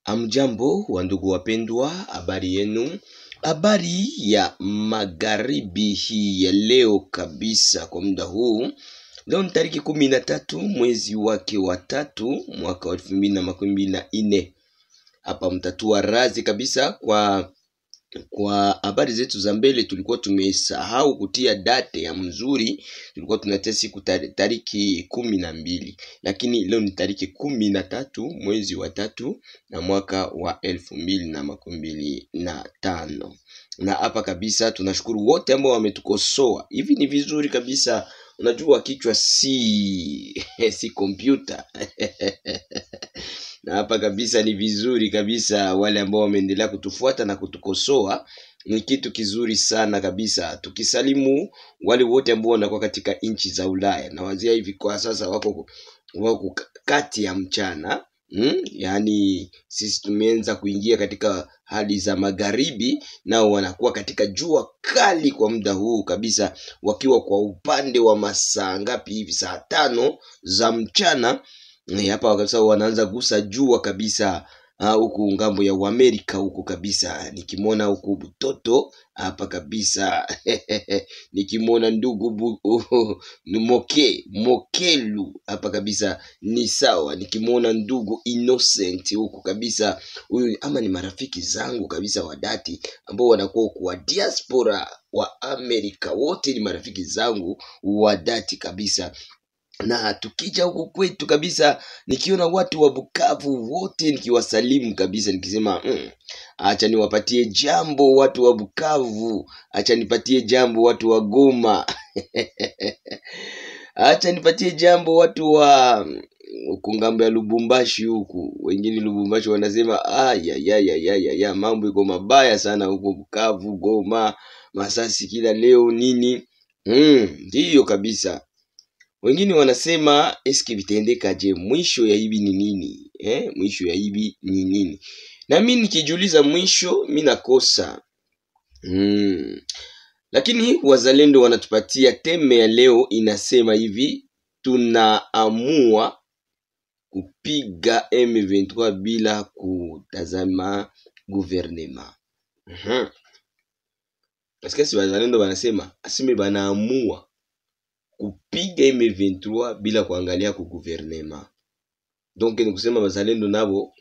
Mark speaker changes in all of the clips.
Speaker 1: Amjambo wandugu wapendwa, habari yenu. Habari ya magharibi hii ya leo kabisa kwa muda huu. Leo ni tariki 13 mwezi wake wa 3 mwaka wa 2024. Hapa mtatua razi kabisa kwa habari zetu za mbele. Tulikuwa tumesahau kutia date ya mzuri. Tulikuwa tunatia siku tariki 12, lakini leo ni tariki 13 mwezi wa 3 na mwaka wa 2025. Na hapa kabisa tunashukuru wote ambao wametukosoa. Hivi ni vizuri kabisa. Unajua kichwa si kompyuta. Na hapa kabisa ni vizuri kabisa wale ambao wameendelea kutufuata na kutukosoa. Ni kitu kizuri sana kabisa. Tukisalimu wale wote ambao wanakuwa katika nchi za Ulaya. Na wazia hivi kwa sasa wako kati ya mchana. Yani sisi tumeanza kuingia katika hali za magharibi, nao wanakuwa katika jua kali kwa muda huu kabisa, wakiwa kwa upande wa masaa ngapi hivi, saa 5 za mchana. Hapa kabisa wanaanza gusa jua kabisa huku ngambo ya Amerika huku kabisa. Nikimwona huku Butoto hapa kabisa. Nikimwona ndugu Mokelu hapa kabisa ni sawa. Nikimwona ndugu Innocent huku kabisa, huyu ama ni marafiki zangu kabisa wa dhati ambao wanakuwa kwa diaspora wa Amerika. Wote ni marafiki zangu wa dhati kabisa. Na tukija huku kwetu kabisa, nikiona watu wa Bukavu wote nikiwasalimu kabisa, nikisema acha niwapatie jambo watu wa Bukavu, acha nipatie jambo watu wa Goma. Acha nipatie jambo watu wa ngambo ya Lubumbashi huku. Wengine Lubumbashi wanasema ya mambo iko mabaya sana huko Bukavu, Goma, Masasi kila leo nini. Ndiyo kabisa. Wengine wanasema eski vitendeka je, mwisho ya hivi ni nini? Mwisho ya hivi ni nini? Na mimi nikijiuliza mwisho mimi nakosa. Lakini wazalendo wanatupatia teme ya leo, inasema hivi: tunaamua kupiga M23 bila kutazama gouvernement. Parce que wazalendo wanasema asime banaamua kupiga M23 bila kuangalia ku gouvernement. Donc ni kusema wazalendo nabo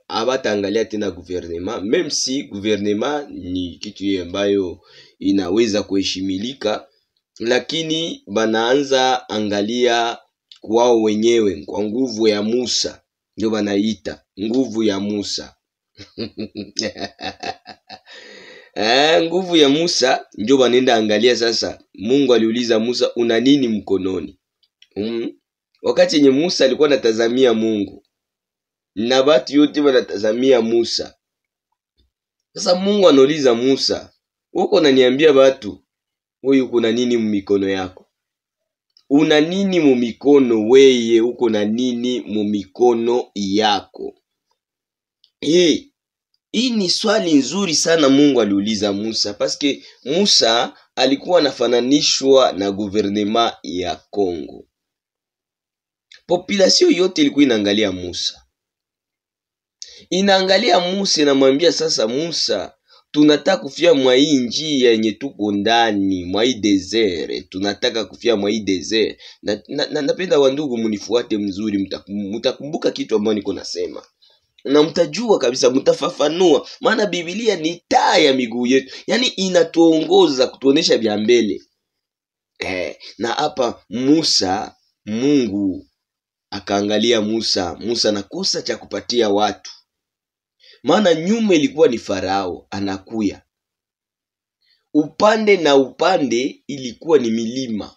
Speaker 1: abataangalia tena gouvernement, même si gouvernement ni kitu ambayo inaweza kuheshimilika, lakini banaanza angalia kwao wenyewe, kwa nguvu ya Musa. Ndio banaita nguvu ya Musa. Nguvu ya Musa ndio banenda angalia. Sasa Mungu aliuliza Musa, una nini mkononi? Wakati yenye Musa alikuwa anatazamia Mungu na watu yote wanatazamia Musa. Sasa Mungu anauliza Musa, uko unaniambia watu wewe uko na nini mumikono yako? Una nini mumikono wewe? Uko na nini mumikono yako? Hii ni swali nzuri sana Mungu aliuliza Musa, paske Musa alikuwa anafananishwa na gouvernement ya Kongo. Population yote ilikuwa inaangalia Musa. Inaangalia Musa, inamwambia sasa Musa, tunataka kufia mwa hii njia yenye tuko ndani, mwa hii desert. Tunataka kufia mwa hii desert. Napenda wandugu munifuate mzuri, mtakumbuka kitu ambacho niko nasema. Na mtajua kabisa, mtafafanua, maana Biblia ni taa ya miguu yetu. Yani inatuongoza kutuonesha vya mbele. Na hapa Musa, Mungu akaangalia Musa nakosa cha kupatia watu. Maana nyuma ilikuwa ni Farao anakuya. Upande na upande ilikuwa ni milima.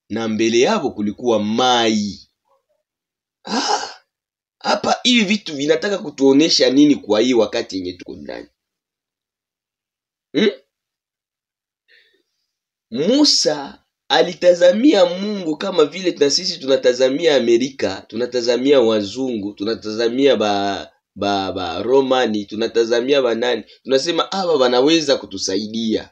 Speaker 1: Na mbele yao kulikuwa mai. Hapa hivi vitu vinataka kutuonesha nini kwa hii wakati yenye tuko ndani? Musa alitazamia Mungu kama vile na sisi tunatazamia Amerika, tunatazamia wazungu, tunatazamia ba Romani, tunatazamia banani. Tunasema hawa wanaweza kutusaidia.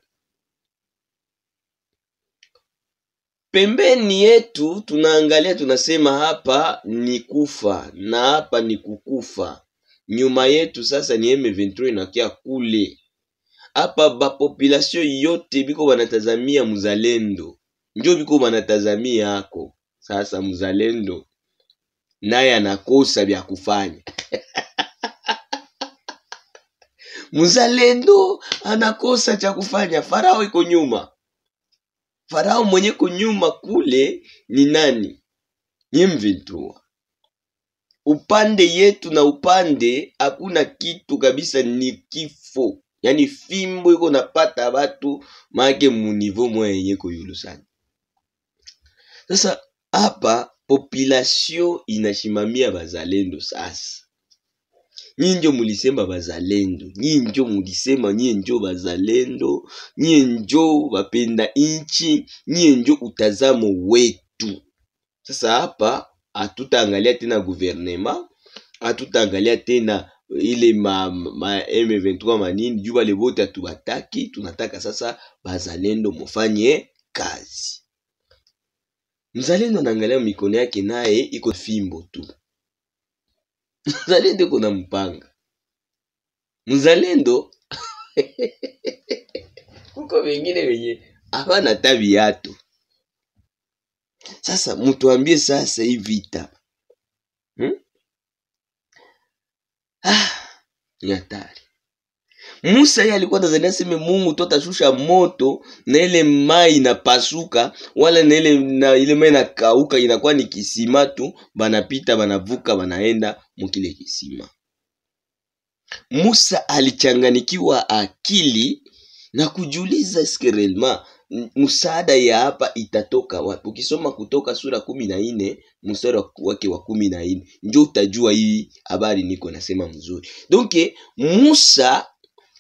Speaker 1: Pembeni yetu tunaangalia, tunasema hapa ni kufa na hapa ni kukufa. nyuma yetu sasa ni M23 inakia kule. Hapa ba population yote biko wanatazamia mzalendo. Njoo biko wanatazamia yako. Sasa mzalendo naye anakosa vya kufanya. Mzalendo anakosa cha kufanya. Farao iko nyuma. Farao mwenye kunyuma kule ni nani? Ni M23. Upande yetu na upande hakuna kitu kabisa, ni kifo. Yani fimbo iko napata watu make munivo mwa yenye kuyulu sana. Sasa hapa population inashimamia bazalendo sasa. Nyinyi ndio mulisema bazalendo, nyinyi ndio mulisema nyinyi ndio bazalendo, nyinyi ndio wapenda inchi, nyinyi ndio utazamo wetu. Sasa hapa hatutaangalia tena gouvernement, hatutaangalia tena ile ma M23 manini, juu wale wote hatubataki. Tunataka sasa bazalendo mufanye kazi. Mzalendo anaangalia mikono yake naye iko fimbo tu. Mzalendo kuna mpanga. Mzalendo kuko wengine wenye hapana tabiatu. Sasa mtuambie sasa hii vita. Ni hatari. Musa yeye alikuwa Tanzania sema Mungu tutashusha moto na ile mai inapasuka, wala na ile mai inakauka, inakuwa ni kisima tu, banapita banavuka banaenda mukile kisima. Musa alichanganikiwa akili na kujiuliza skerelma msaada ya hapa itatoka wapi? Ukisoma Kutoka sura 14 mstari wake wa 14 ndio utajua hii habari niko nasema mzuri. Donc Musa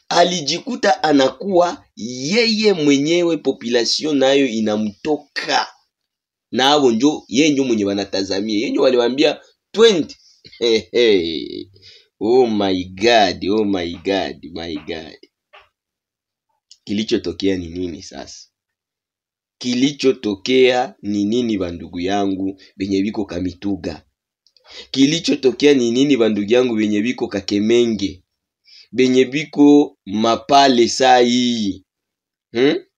Speaker 1: alijikuta anakuwa yeye mwenyewe, population nayo inamtoka. Na hao ndio yeye ndio mwenye wanatazamia. Yeye ndio waliwaambia 20. Oh my God, oh my God, my God. Kilichotokea ni nini sasa? Kilichotokea ni nini bandugu yangu benye biko Kamituga? Kilichotokea ni nini bandugu yangu benye biko Kakemenge? Benye biko Mapale saa hii?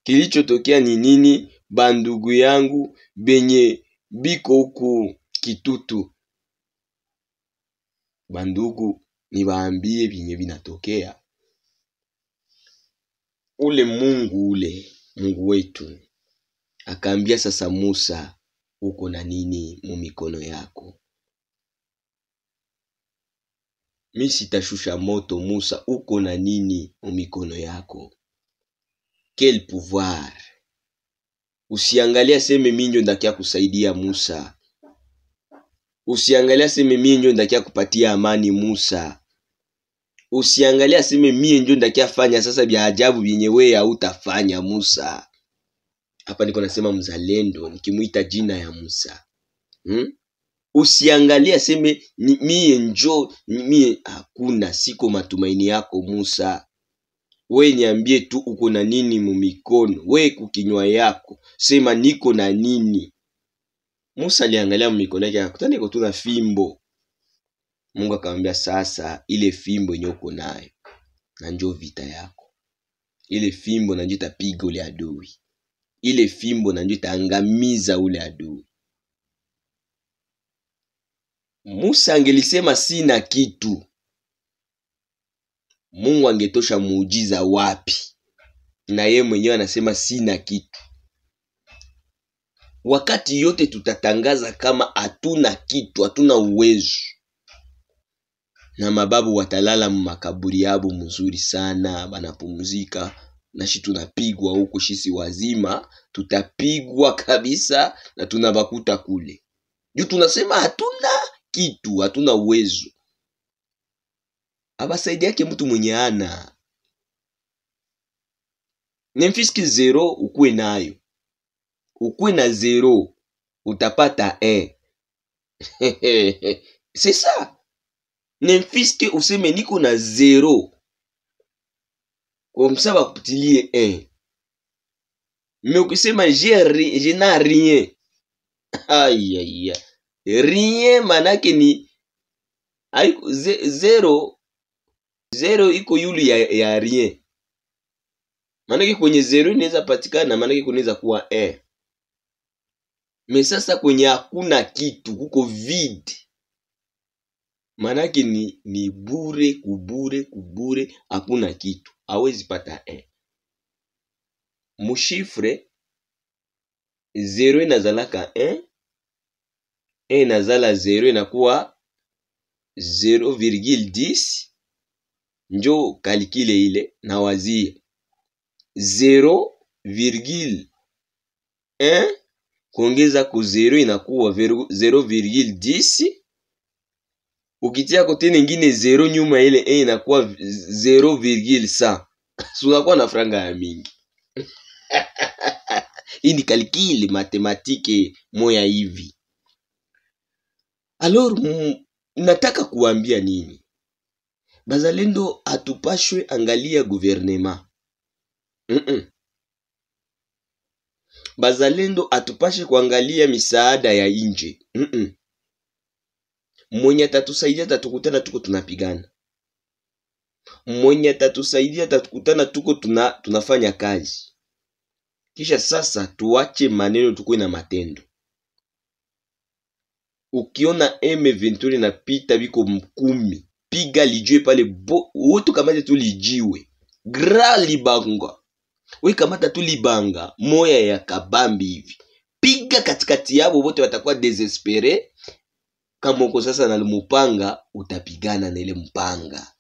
Speaker 1: Kilichotokea ni nini bandugu yangu benye biko huku Kitutu? Bandugu, niwaambie binye binatokea. Ule Mungu wetu akaambia sasa Musa, uko na nini mumikono yako? Mimi sitashusha moto. Musa, uko na nini mumikono yako? Quel pouvoir? Usiangalia seme mimi ndio ndakia kusaidia Musa. Usiangalia seme mimi ndio ndakia kupatia amani Musa. Usiangalia seme mimi ndio ndakia fanya sasa vya ajabu vyenye wewe hautafanya Musa. Hapa niko nasema mzalendo nikimuita jina ya Musa. Usiangalia seme mie hakuna, siko matumaini yako Musa. We niambie tu uko na nini mumikono. We kukinywa yako sema niko na nini. Musa aliangalia mumikono yake akakutana iko tu na fimbo. Mungu akamwambia sasa ile fimbo yenye uko nayo na njoo vita yako. Ile fimbo na njoo itapiga ule adui. Ile fimbo na njoo itaangamiza ule adui. Musa angelisema sina kitu, Mungu angetosha muujiza wapi? Na yeye mwenyewe anasema sina kitu. Wakati yote tutatangaza kama hatuna kitu, hatuna uwezo, na mababu watalala makaburi yabo mzuri sana, banapumzika, na shi tunapigwa huko, shisi wazima tutapigwa kabisa na tunabakuta kule. Juu tunasema hatuna kitu, hatuna uwezo. Abasaidi yake mtu mwenye ana. Nemfiski 0 ukue nayo. Ukue na 0 utapata 1. C'est ça. Nemfiski useme niko na 0. Kwa msaba kupitilie 1. Mais ukisema je n'ai rien. Aïe aïe. Rien manake ni 0 0 iko yulu ya rien. Manake kwenye 0 inaweza patikana, manake kunaweza kuwa 1. Me sasa kwenye hakuna kitu, kuko vide, manake ni bure, kubure, hakuna kitu, hawezi pata 1. Mushifre 0 inazalaka 1, 1 inazala 0 inakuwa 0,10. Njo kalikile ile na wazie 0,1 kuongeza ku 0 inakuwa 0,10. Ukitia kote nyingine 0 nyuma ile 1 inakuwa 0,100. Sunakuwa na franga ya mingi. Hii ni kalikile matematike moya hivi. Alors nataka kuambia nini? Bazalendo atupashwe angalia gouvernement. Bazalendo atupashe kuangalia misaada ya nje. Mwenye atatusaidia tatukutana tuko tunapigana. Mwenye atatusaidia tatukutana tuko tunafanya kazi. Kisha sasa tuache maneno tukue na matendo. Ukiona M23 na pita biko mkumi, piga lijue pale wote kamata tu lijiwe. Gra libanga. We kamata tu libanga moya ya kabambi hivi. Piga katikati yabo wote watakuwa desespere. Kama uko sasa na mupanga utapigana na ile mpanga.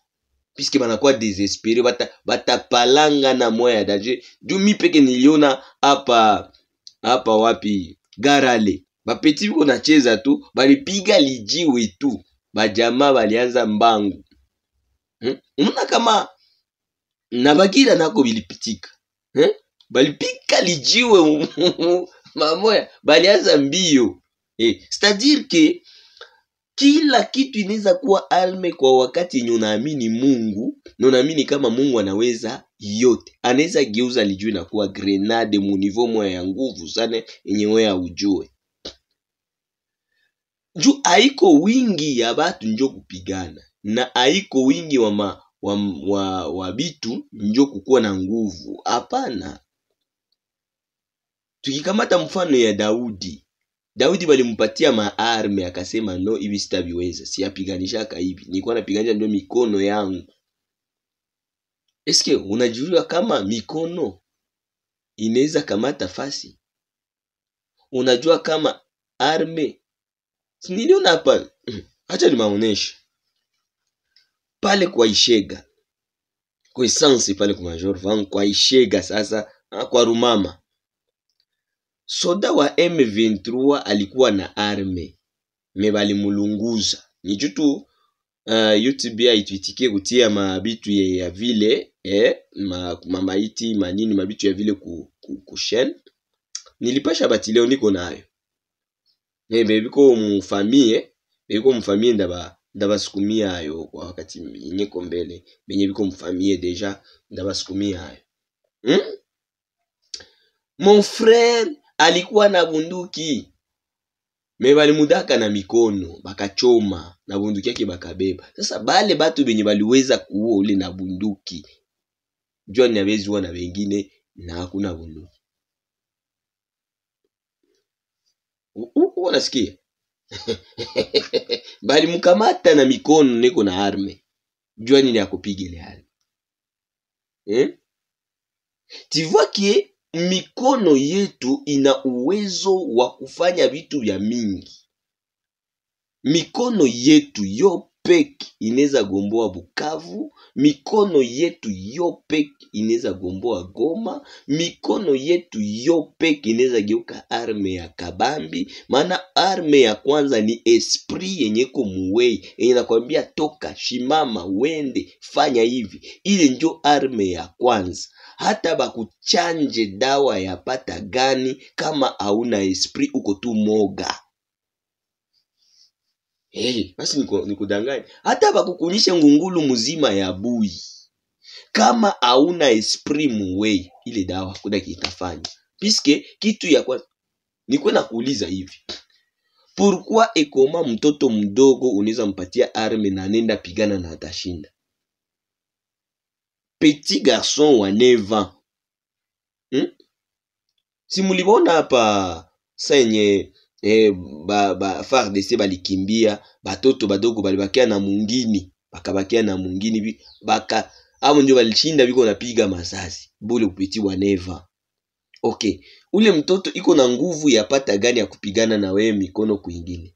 Speaker 1: Piske banakuwa desespere batapalanga na moya daje. Juu mi peke niliona hapa wapi Garale. Bapeti biko nacheza tu, balipiga lijiwe tu. Bajama balianza mbangu. Unaona kama Nabagira nako bilipitika. Balipika lijiwe mamoya, balianza mbio. C'est-à-dire que kila kitu inaweza kuwa alme kwa wakati yenye unaamini Mungu, na unaamini kama Mungu anaweza yote. Anaweza geuza lijiwe na kuwa grenade mu niveau moya ya nguvu sana yenye wewe ujue. Juu haiko wingi ya batu njo kupigana, na haiko wingi wa bitu njo kukuwa na nguvu. Hapana. Tukikamata mfano ya Daudi balimpatia maarme akasema no, hivi sitaviweza, siyapiganishaka hivi, nilikuwa napiganisha ndio mikono yangu. Eske unajua kama mikono inaweza kamata fasi? Unajua kama arme niliona hapa, acha nimaoneshe pale kwa Ishega, kwa essence pale kwa Major Vangu, kwa Ishega sasa, kwa Rumama. Soda wa M23 alikuwa na arme, mebali mulunguza. Nijutu YouTube haituitikie kutia mabitu ya vile, mamaiti manini mabitu ya vile kushen. Nilipasha bati leo niko nayo. Bebiko mfamie ndabasukumia ayo kwa wakati niko mbele. Benye biko mfamie deja ndabasukumia ayo. Mon frère alikuwa na bunduki, mebali mudaka na mikono, bakachoma na bunduki yake bakabeba. Sasa bale batu benye baliweza kuua ule na bunduki, jua ni abezuwa na wengine na hakuna bunduki. Unasikia? Bali mukamata na mikono niko na arme, jua nini akupiga ile arme. Tu vois que mikono yetu ina uwezo wa kufanya vitu vya mingi. Mikono yetu yo peke inaweza gomboa Bukavu, mikono yetu yo peke inaweza gomboa Goma, mikono yetu yo peke inaweza geuka arme ya kabambi. Maana arme ya kwanza ni esprit yenye kumuwei, yenye nakwambia toka, shimama, wende, fanya hivi. Ile ndio arme ya kwanza. Hata bakuchanje dawa ya pata gani, kama hauna esprit uko tu moga. Basi nikudanganya. Hata bakukunyisha ngungulu mzima ya bui, kama hauna esprit muwei, ile dawa kuna kitafanya. Piske kitu ya kwa niko na kuuliza hivi, pourquoi ekoma mtoto mdogo unaweza mpatia arme na nenda pigana na atashinda? petit garçon wa 9 ans. Si mulibona hapa senye FARDC balikimbia, batoto badogo balibakia na mungini, bakabakia na mungini baka abo ndio balishinda biko napiga masasi bule kupiti wa 9 ans. Okay, ule mtoto iko na nguvu ya pata gani ya kupigana na wewe mikono kuingine?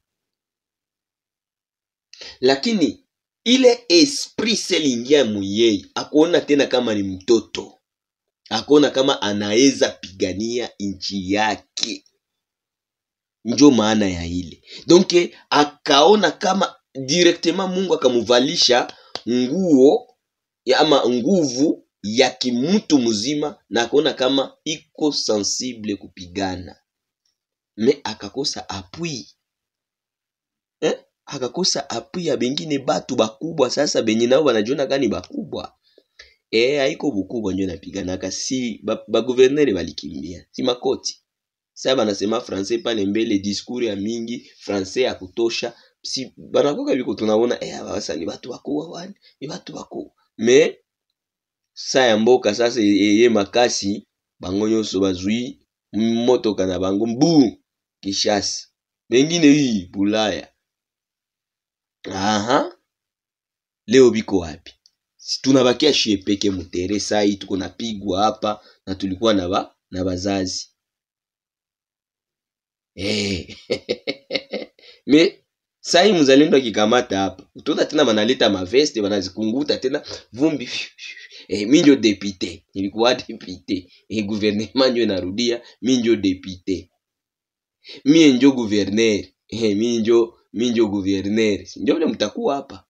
Speaker 1: Lakini ile esprit selingia muyeye, akuona tena kama ni mtoto, akuona kama anaeza pigania inchi yake. Njo maana ya ile. Donc akaona kama directement Mungu akamuvalisha nguo ama nguvu ya kimutu mzima, na akaona kama iko sensible kupigana. Me akakosa appui. Akakosa appui ya bengine batu bakubwa sasa benye nao wanajiona gani bakubwa. Haiko bukubwa ndio napiganaka, si ba gouverneur balikimbia. Si makoti. Sasa banasema français pale mbele, discours ya mingi, français ya kutosha. Si banakoka biko tunaona basa ni batu bakubwa wani, ni batu bakubwa. Me sa ya mboka sasa ye makasi bango nyonso bazui motoka na bango mbu Kishasi. Bengine hii Bulaya. Leo biko wapi? Si tunabakia shie peke mutere sai tuko napigwa hapa na tulikuwa na bazazi. Me sai mzalendo akikamata hapa, utaona tena banaleta maveste banazikunguta tena vumbi. Mimi ndio député, nilikuwa député. Gouvernement ndio narudia, mimi ndio député. Mimi ndio gouverneur. Mimi ndio gouverneur. Ndio vile mtakuwa hapa.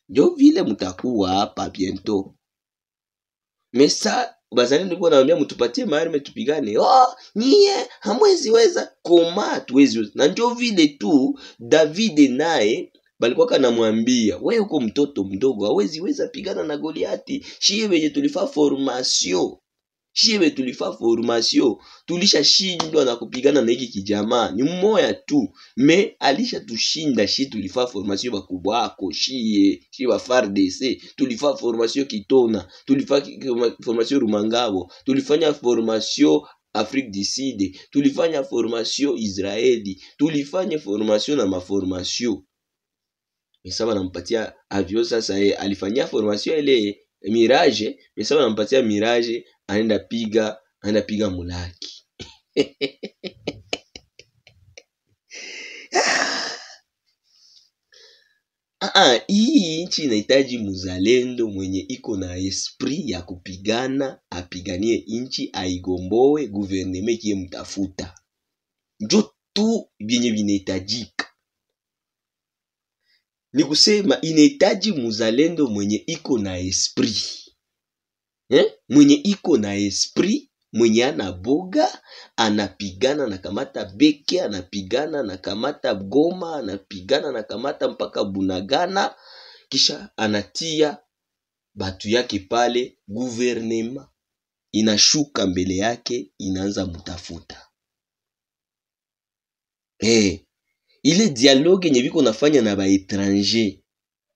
Speaker 1: Ndio vile mtakuwa hapa bientôt. Mesa bazali ndipo naambia mtupatie maarme tupigane. Nyie hamwezi weza, koma tuwezi weza. Na ndio vile tu David naye balikuwa kanamwambia, wewe uko mtoto mdogo hawezi weza pigana na Goliati. Shie wenye tulifa formation. Tulisha shindwa na kupigana na hiki kijamaa. Ni mmoja tu. Me alisha tushinda shi tulifa formation bakubwa ako. Shie wa FARDC. Tulifa formation Kitona. Tulifa formation Rumangabo. Tulifanya formation Afrique du Sud. Tulifanya formation Israeli. Tulifanya formation na maformation. Mesaba nampatia avio sasa alifanyia formation ile Mirage. Mesaba nampatia Mirage. Anaenda piga mulaki. Hii nchi inahitaji muzalendo mwenye iko na esprit ya kupigana, apiganie inchi, aigomboe, gouvernement kie mtafuta. Njo tu vyenye vinahitajika. Ni kusema inahitaji muzalendo mwenye iko na esprit. Mwenye iko na esprit, mwenye anaboga, anapigana na kamata Beke, anapigana na kamata Goma, anapigana na kamata mpaka Bunagana, kisha anatia batu yake pale, gouvernement inashuka mbele yake, inaanza mutafuta. Ile dialogue nye biko nafanya na ba étranger,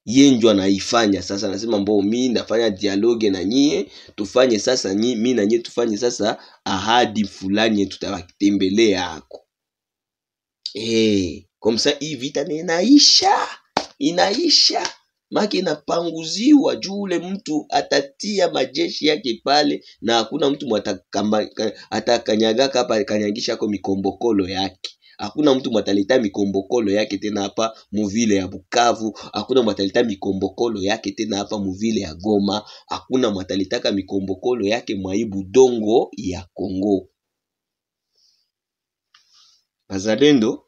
Speaker 1: yenjwa naifanya sasa, anasema mbo mimi nafanya dialogue na nyie, tufanye sasa mimi na nyie tufanye sasa ahadi fulani tutakitembelea yako. Komsa hii vita ni inaisha. Maki inapanguziwa juu ule mtu atatia majeshi yake pale na hakuna mtu atakanyagaka hapa kanyagisha kwa mikombokolo yake. Hakuna mtu mwataleta mikombokolo yake tena hapa muvile ya Bukavu. Hakuna mwataleta mikombokolo yake tena hapa muvile ya Goma. Hakuna mwatalitaka mikombokolo yake mwaibu dongo ya Kongo. Bazalendo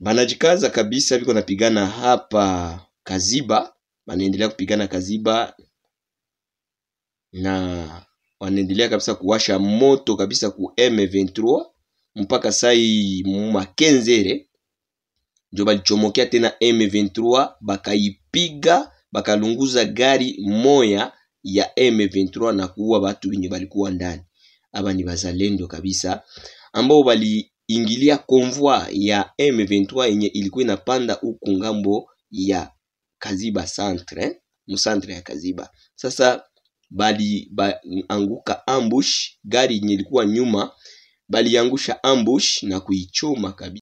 Speaker 1: banajikaza kabisa, biko napigana hapa Kaziba. Wanaendelea kupigana Kaziba na wanaendelea kabisa kuwasha moto kabisa ku M23 mpaka sai Makenzere. Ndio balichomokea tena M23, bakaipiga, bakalunguza gari moya ya M23 na kuua watu wenye balikuwa ndani. Aba ni bazalendo kabisa ambao baliingilia convoi ya M23 yenye ilikuwa inapanda huko ngambo ya Kaziba centre. msantre ya Kaziba. Sasa bali anguka ambush, gari yenye ilikuwa nyuma bali angusha ambush na kuichoma kabisa.